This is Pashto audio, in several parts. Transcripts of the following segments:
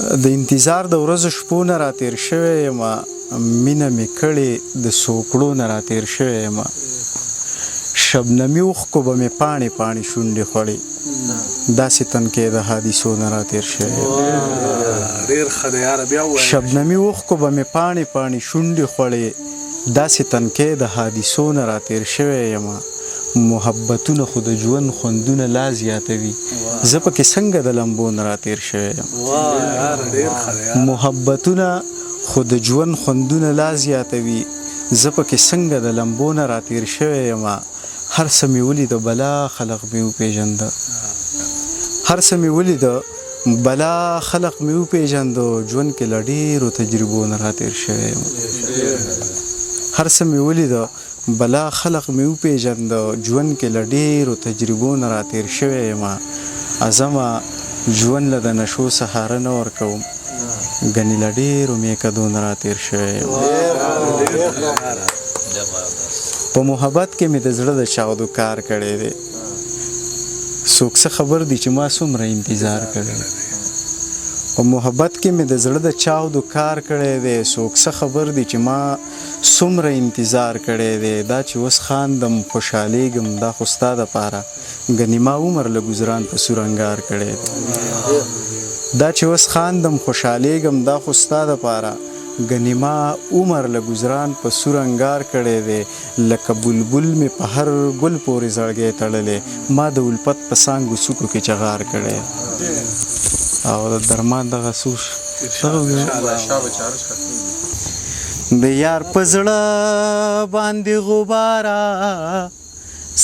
د انتظار د ورځو شپو نه راتېر شوی یمه مینه مې کړې د سوکړو نه راتېر شوی یمه شبنمي اوښکو به مې پاڼې پاڼې شونډې خوړې داسې تنکۍ د حادثو نه راتېر شوی یم شبنمي اوښکو به مې پاڼې پاڼې شونډې خوړې داسې تنکۍ د حادثو نه راتېر شوی یمه محبتونه خو د ژوند خوندونه لا زیاتوي زه پکې څنګه د لمبو نه راتېر شوی یم محبتونه خو د ژوند خوندونه لا زیاتوي زه پکې څنګه د لمبو نه راتېر شوی یم هر څه مې ولیده بلا خلق مې وپېژنده هر څه مې ولیده بلا خلق مې وپېژنده ژوند کې له ډېرو تجربو نه راتېر شوی یم هر څه مې ولیده بلا خلق مې وپېژنده ژوند کې له ډېرو تجربو نه راتېر شوی یم ازمه ژوند له د نشو سهاره نه ورکوم ګنې له ډېرو میکدو نه راتېر شوی یم په محبت کې مې د زړه د چاودو کار کړی دی څوک څه خبر دي چې ما څومره انتظار کړی په محبت کې مې د زړه د چاودو کار کړی دی څوک څه خبر دي چې ما څومره انتظار کړی دی دا چې اوس خاندم خوشحالېږم دا خو ستا دپاره ګنې ما عمر له ګزران په سور انګار کړی دی دا چې اوس خاندم خوشحالېږم دا خو ستا دپاره ګنې ما عمر له ګزران په سور انګار کړی دی لکه بلبل مې په هر ګل پورې زړګی تړلی ما د الفت په څانګو څوکو کې چغار کړی او د درمان دغه سوش د یار په زړه باندې غباره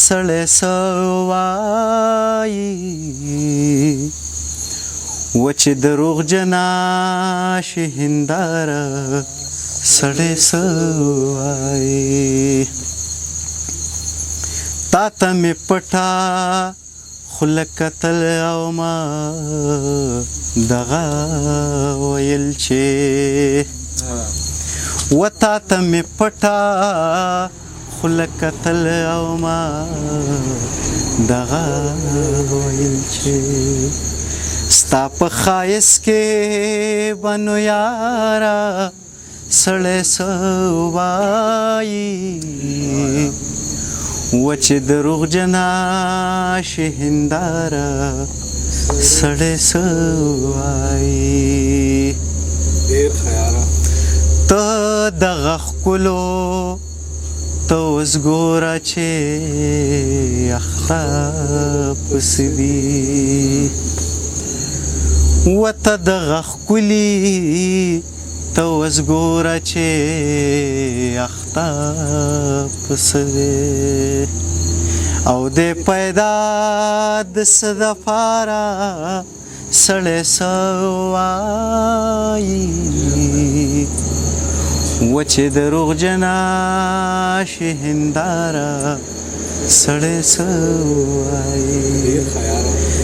سړی څه وایي وچې دروغجنه شي هنداره سړی څه وایي تا ته مې پټه خوله کتل او ما دغه ویل چې و تا ته مې پټه خوله کتل او ما دغه ویل چې ستا په ښایست کې بنو یاره سړی څه وایي وچې دروغجنه شي هنداره سړی څه وایي ته دغه ښکلو ته اوس ګوره چې اخته پسې دي و ته دغه ښکلي ته اوس ګوره چې اخته پسې دی او دی پیدا د څه دپاره سړی څه وایي وچې دروغجنه شي هنداره سړی څه وایي